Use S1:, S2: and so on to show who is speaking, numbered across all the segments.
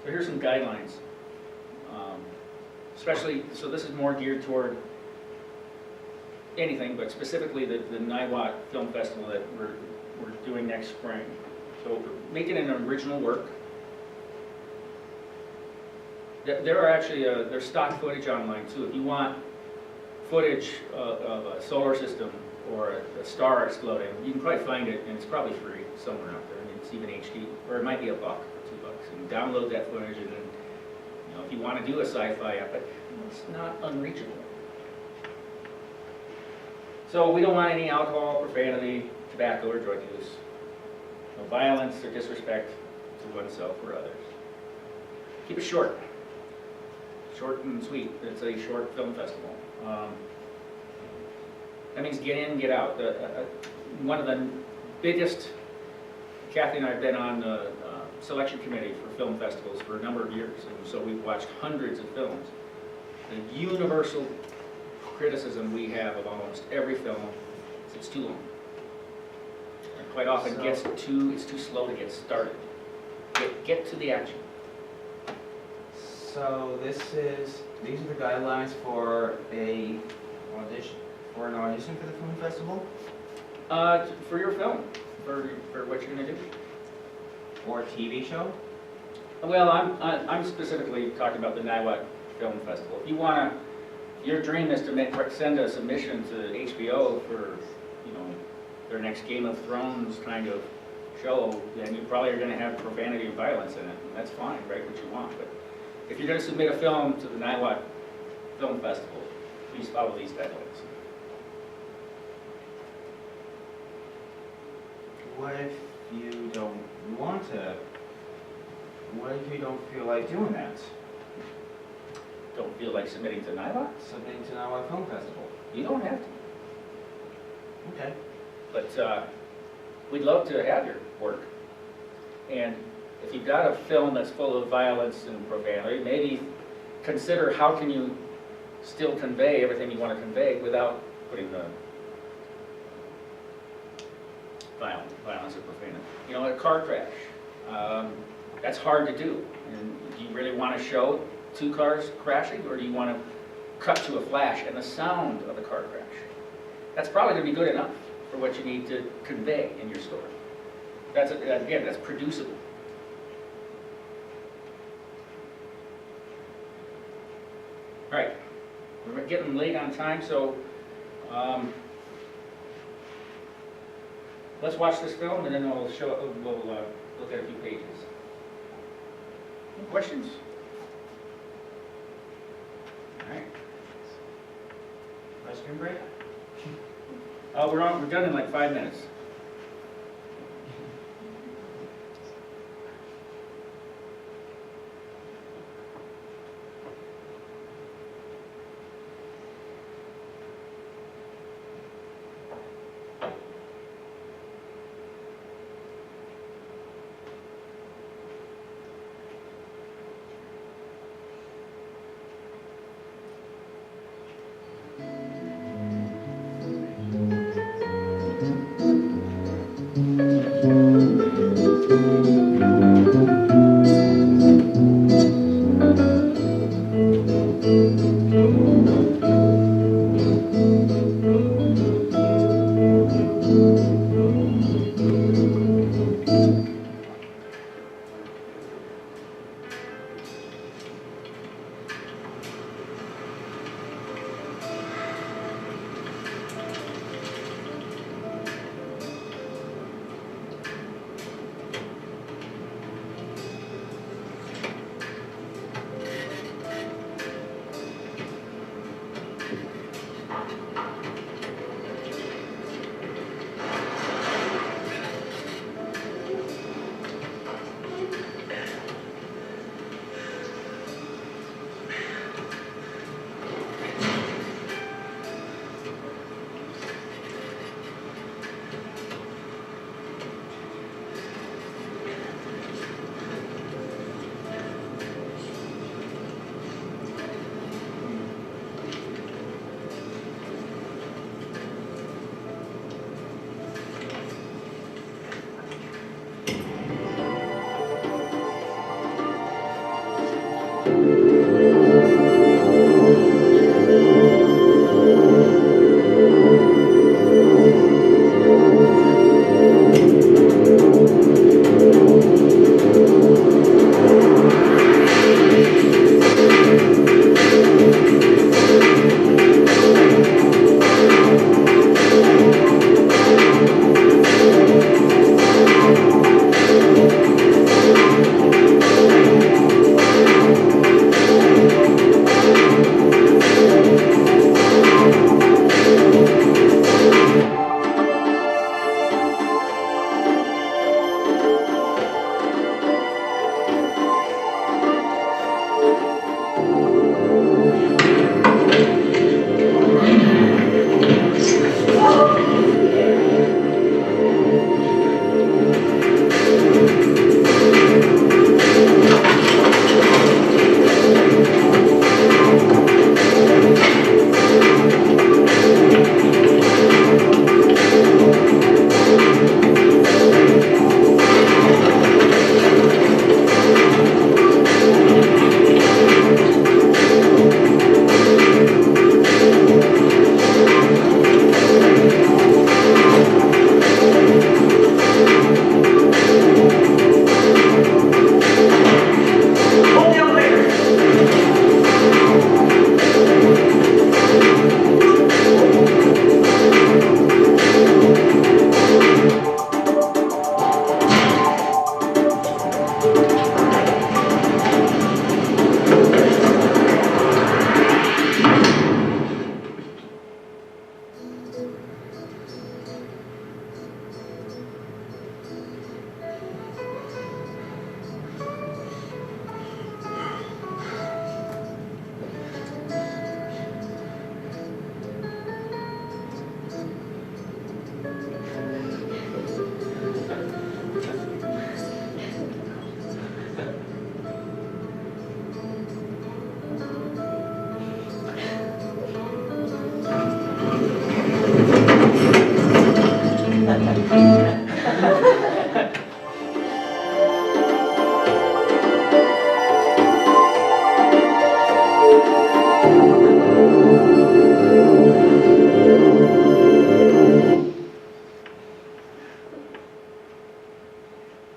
S1: So here's some guidelines. Especially, so this is more geared toward anything, but specifically the Niwot Film Festival that we're doing next spring. So make it an original work. There are actually, there's stock footage online too. If you want footage of a solar system or a star exploding, you can probably find it, and it's probably free somewhere out there. I mean, it's even HD, or it might be $1 or $2. You can download that footage, and then, you know, if you want to do a sci-fi epic, it's not unreachable. So we don't want any alcohol, profanity, tobacco, or drug use. No violence or disrespect to oneself or others. Keep it short. Short and sweet. It's a short film festival. That means get in, get out. One of the biggest, Kathy and I have been on the selection committee for film festivals for a number of years, and so we've watched hundreds of films. The universal criticism we have of almost every film is it's too long. And quite often it's too slow to get started. Get to the action.
S2: So these are the guidelines for an audition for the film festival?
S1: For your film, for what you're going to do.
S2: Or a TV show?
S1: Well, I'm specifically talking about the Niwot Film Festival. If you want to, your dream is to send a submission to HBO for, you know, their next Game of Thrones kind of show, then you probably are going to have profanity and violence in it. And that's fine, write what you want. But if you're going to submit a film to the Niwot Film Festival, please follow these guidelines.
S2: What if you don't want to? What if you don't feel like doing that?
S1: Don't feel like submitting to Niwot?
S2: Submitting to Niwot Film Festival?
S1: You don't have to.
S2: Okay.
S1: But we'd love to have your work. And if you've got a film that's full of violence and profanity, maybe consider how can you still convey everything you want to convey without putting the violence or profanity. You know, a car crash, that's hard to do. And do you really want to show two cars crashing, or do you want to cut to a flash and the sound of the car crash? That's probably going to be good enough for what you need to convey in your story. Again, that's producible. All right, we're getting late on time, so let's watch this film, and then we'll look at a few pages. Any questions? All right.
S2: Ice cream break?
S1: We're done in like 5 minutes.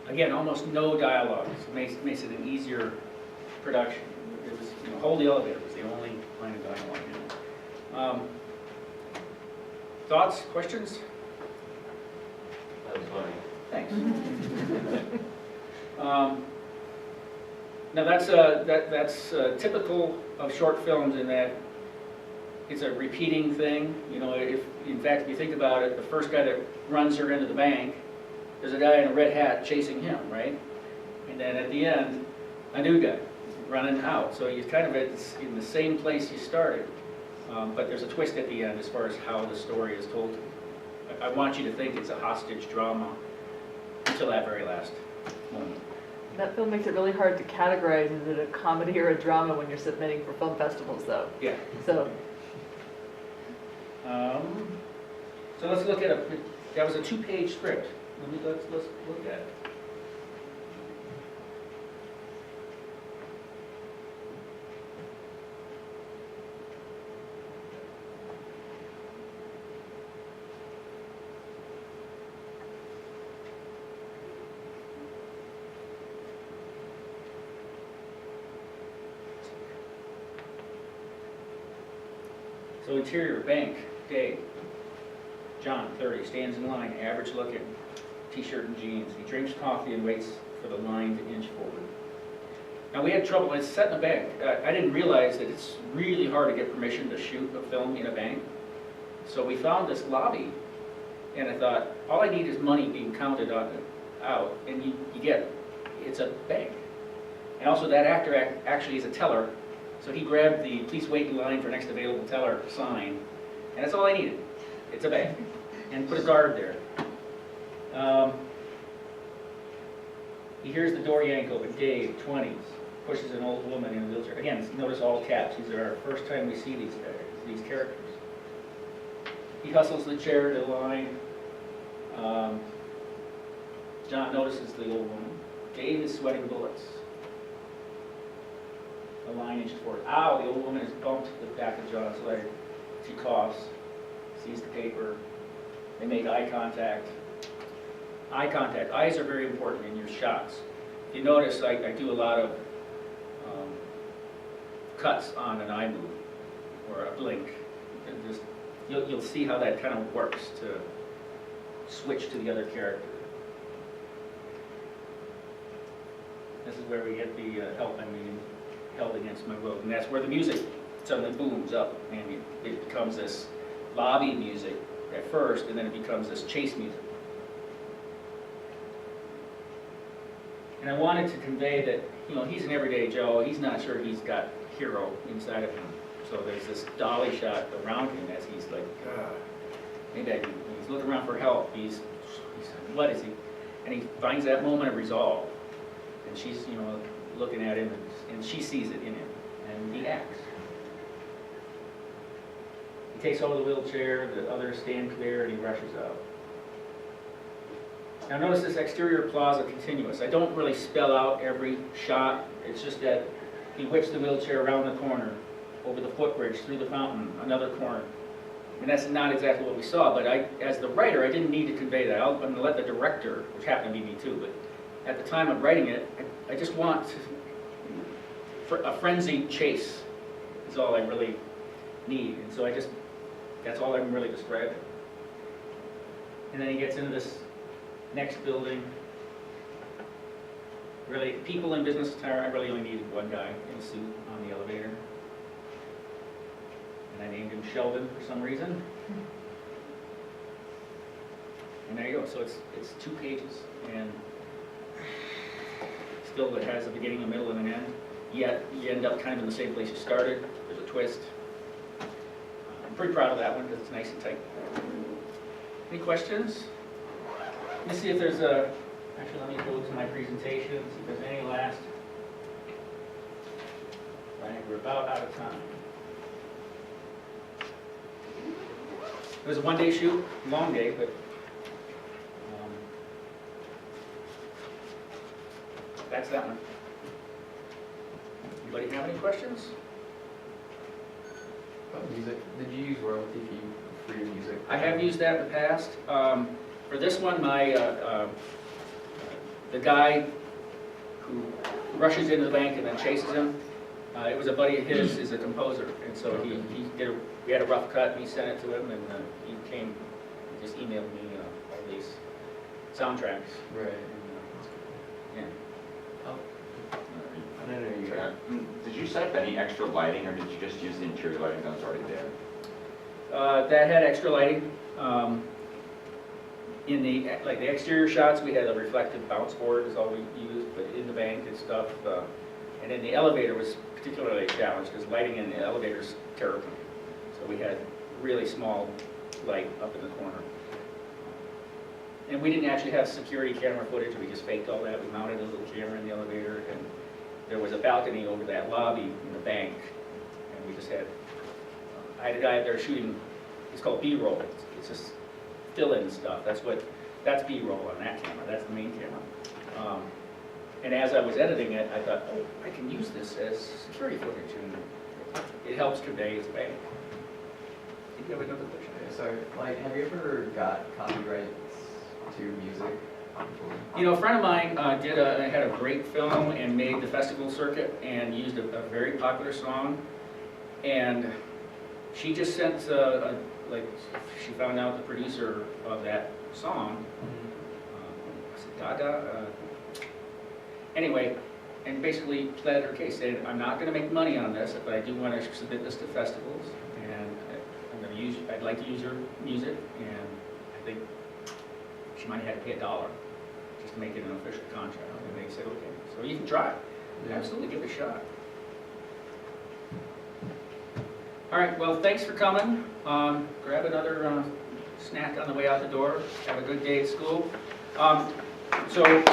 S1: Again, almost no dialogue, so makes it an easier production. It was, Hold the Elevator was the only line of dialogue in it. Thoughts, questions?
S3: That was funny.
S1: Thanks. Now that's typical of short films in that it's a repeating thing. In fact, if you think about it, the first guy that runs her into the bank, there's a guy in a red hat chasing him, right? And then at the end, a new guy running out. So you're kind of in the same place you started, but there's a twist at the end as far as how the story is told. I want you to think it's a hostage drama until that very last moment.
S4: That film makes it really hard to categorize, is it a comedy or a drama when you're submitting for film festivals, though?
S1: Yeah.
S4: So,
S1: So let's look at that was a 2-page script. Let's look at it. So interior, bank, day. John, 30, stands in line, average looking, t-shirt and jeans. He drinks coffee and waits for the line to inch forward. Now we had trouble, it's set in a bank. I didn't realize that it's really hard to get permission to shoot a film in a bank. So we found this lobby, and I thought, all I need is money being counted out, and you get, it's a bank. And also that actor actually is a teller, so he grabbed the please wait in line for next available teller sign, and that's all I needed. It's a bank. And put a guard there. He hears the door yank open. Dave, 20s, pushes an old woman in a wheelchair. Again, notice all caps. These are our first time we see these characters. He hustles the chair to the line. John notices the old woman. Dave is sweating bullets. A line inches forward. Ow, the old woman has bumped the back of John's leg. She coughs, sees the paper. They make eye contact. Eye contact. Eyes are very important in your shots. If you notice, I do a lot of cuts on an eye move or a blink. And just, you'll see how that kind of works to switch to the other character. This is where we get the help I'm being held against my will. And that's where the music suddenly booms up and it becomes this lobby music at first, and then it becomes this chase music. And I wanted to convey that, he's an everyday Joe. He's not sure he's got hero inside of him. So there's this dolly shot around him as he's like, maybe he's looking around for help. He's what is he? And he finds that moment of resolve. And she's, looking at him, and she sees it in him, and he acts. He takes over the wheelchair, the others stand clear, and he rushes out. Now notice this exterior plaza continuous. I don't really spell out every shot. It's just that he whips the wheelchair around the corner, over the footbridge, through the fountain, another corner. And that's not exactly what we saw, but as the writer, I didn't need to convey that. I'm going to let the director, which happened to be me too, but at the time of writing it, I just want a frenzied chase is all I really need. And so that's all I'm really describing. And then he gets into this next building. Really, people in business attire, I really only needed one guy in a suit on the elevator. And I named him Sheldon for some reason. And there you go. So it's 2 pages, and still it has a beginning, a middle, and an end. Yet you end up kind of in the same place you started. There's a twist. I'm pretty proud of that one because it's nice and tight. Any questions? Let me see if there's actually let me go to my presentation, see if there's any last. Right, we're about out of time. It was a 1-day shoot, long day, but that's that one. Anybody have any questions?
S5: About music, did you use royalty free music?
S1: I have used that in the past. For this one, my the guy who rushes into the bank and then chases him, it was a buddy of his, is a composer, and so we had a rough cut, and he sent it to him, and he just emailed me all these soundtracks.
S5: Right.
S1: Yeah.
S5: I don't know you got.
S6: Did you set up any extra lighting, or did you just use the interior lighting that was already there?
S1: That had extra lighting. In the exterior shots, we had a reflective bounce board is all we used, but in the bank and stuff, and in the elevator was particularly a challenge because lighting in the elevator is terrible. So we had really small light up in the corner. And we didn't actually have security camera footage, we just faked all that. We mounted a little camera in the elevator, and there was a balcony over that lobby in the bank, and we just had, I had a guy there shooting, it's called B-roll. It's just fill-in stuff. That's B-roll on that camera, that's the main camera. And as I was editing it, I thought, oh, I can use this as security footage, and it helps convey its bank. Did you have another question?
S5: So, like, have you ever got copyrights to music?
S1: You know, a friend of mine had a great film and made the festival circuit and used a very popular song. And she just sent, she found out the producer of that song, was it Gaga? Anyway, and basically pled her case, saying, I'm not going to make money on this, but I do want to submit this to festivals, and I'd like to use your music, and I think she might have had to pay $1 just to make it an official contract. And they said, okay, so you can try it.
S5: Yeah.
S1: Absolutely, give it a shot. All right, well, thanks for coming. Grab another snack on the way out the door. Have a good day at school. So